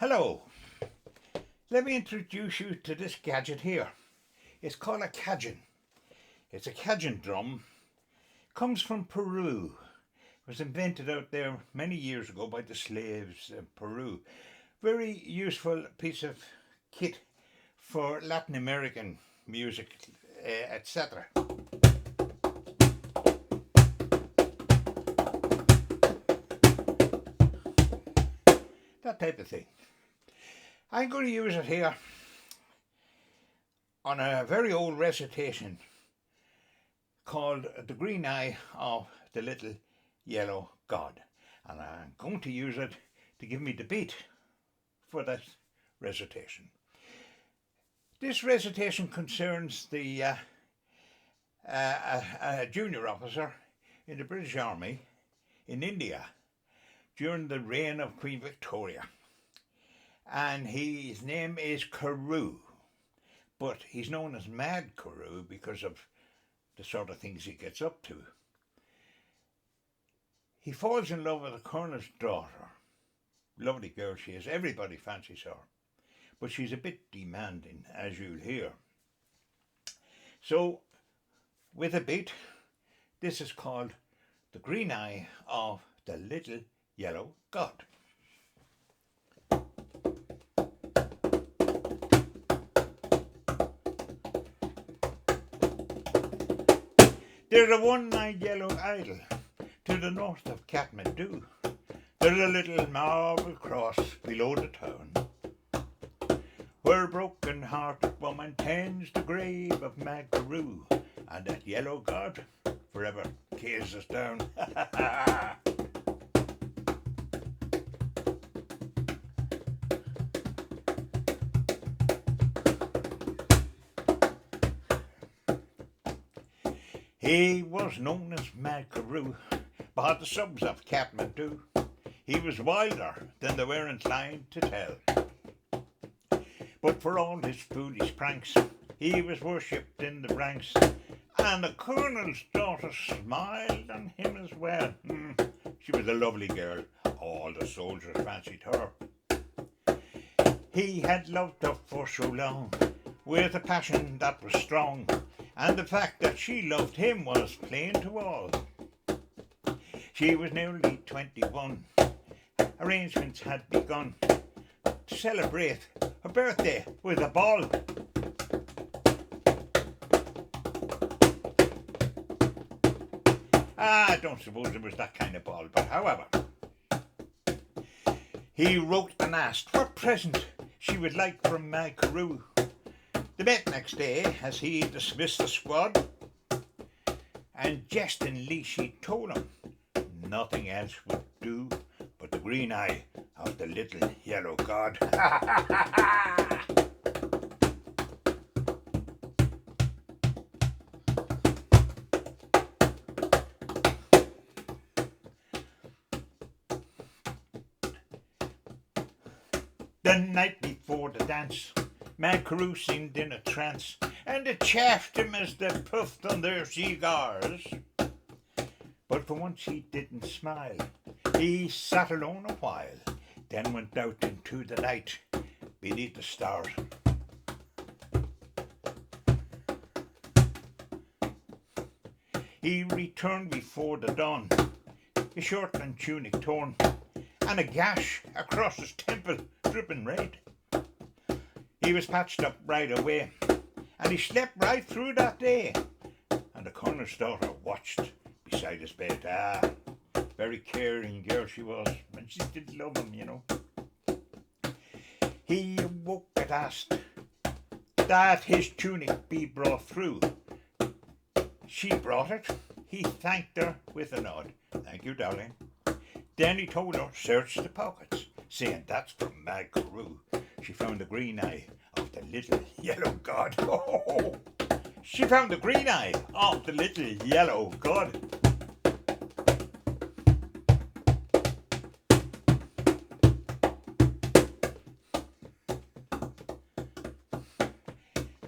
Hello, let me introduce you to this gadget here. It's called a Cajun. It's a Cajun drum. Comes from Peru. It was invented out there many years ago by the slaves in Peru. Very useful piece of kit for Latin American music, etc. That type of thing. I'm going to use it here on a very old recitation called The Green Eye of the Little Yellow God. And I'm going to use it to give me the beat for that recitation. This recitation concerns a junior officer in the British Army in India during the reign of Queen Victoria. And his name is Carew, but he's known as Mad Carew because of the sort of things he gets up to. He falls in love with the colonel's daughter. Lovely girl she is, everybody fancies her, but she's a bit demanding, as you'll hear. So, with a beat, this is called The Green Eye of the Little Yellow God. There's a one-eyed yellow idol to the north of Kathmandu. There's a little marble cross below the town, where a broken-hearted woman tends the grave of Mad Carew, and that yellow god forever cares us down. He was known as Mad Carew by the subs of Kathmandu. He was wilder than they were inclined to tell. But for all his foolish pranks, he was worshipped in the ranks, and the colonel's daughter smiled on him as well. She was a lovely girl. All the soldiers fancied her. He had loved her for so long, with a passion that was strong, and the fact that she loved him was plain to all. She was nearly 21. Arrangements had begun to celebrate her birthday with a ball. I don't suppose it was that kind of ball, but however, he wrote and asked what present she would like from Mad Carew. They met next day as he dismissed the squad, and jestingly she told him nothing else would do but the green eye of the little yellow god. The night before the dance, Mad Carew seemed in a trance, and they chaffed him as they puffed on their cigars. But for once he didn't smile. He sat alone a while, then went out into the night beneath the stars. He returned before the dawn, his shirt and tunic torn, and a gash across his temple dripping red. He was patched up right away, and he slept right through that day. And the colonel's daughter watched beside his bed. Very caring girl she was, and she did love him, you know. He awoke at last that his tunic be brought through. She brought it. He thanked her with a nod. Thank you, darling. Then he told her, search the pockets, saying that's from Mad Carew. She found the green eye of the little yellow god. Oh, she found the green eye of the little yellow god.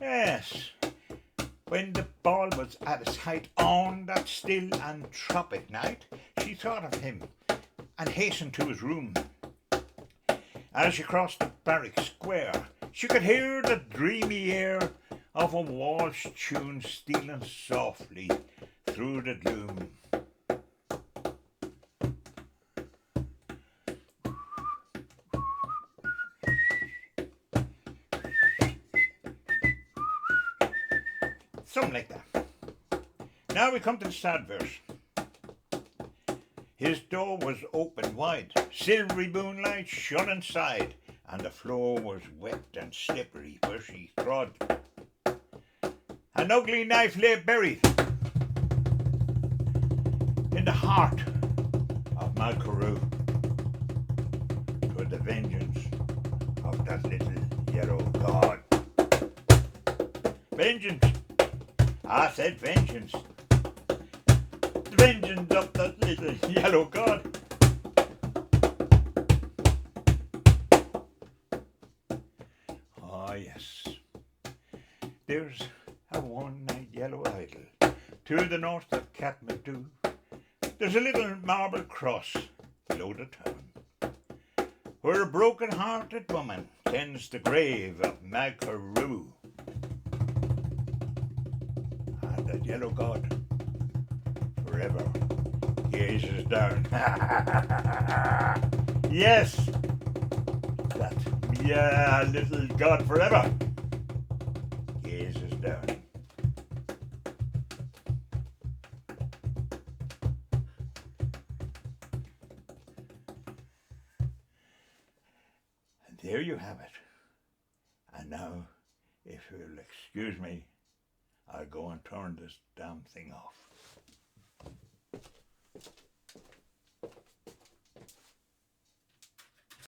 Yes, when the ball was at its height on that still and tropic night, she thought of him and hastened to his room. As she crossed the barrack square, she could hear the dreamy air of a waltz tune stealing softly through the gloom. Something like that. Now we come to the sad verse. His door was open wide, silvery moonlight shone inside, and the floor was wet and slippery where she trod. An ugly knife lay buried in the heart of Malcarew. 'Twas the vengeance of that little yellow god. Vengeance! I said vengeance. The vengeance of that little yellow god. Ah, yes. There's a one-eyed yellow idol to the north of Katmadu. There's a little marble cross below the town, where a broken-hearted woman tends the grave of Malcarew. And that yellow god forever gazes down. Yes, that little god forever gazes down. And there you have it. And now, if you'll excuse me, I'll go and turn this damn thing off.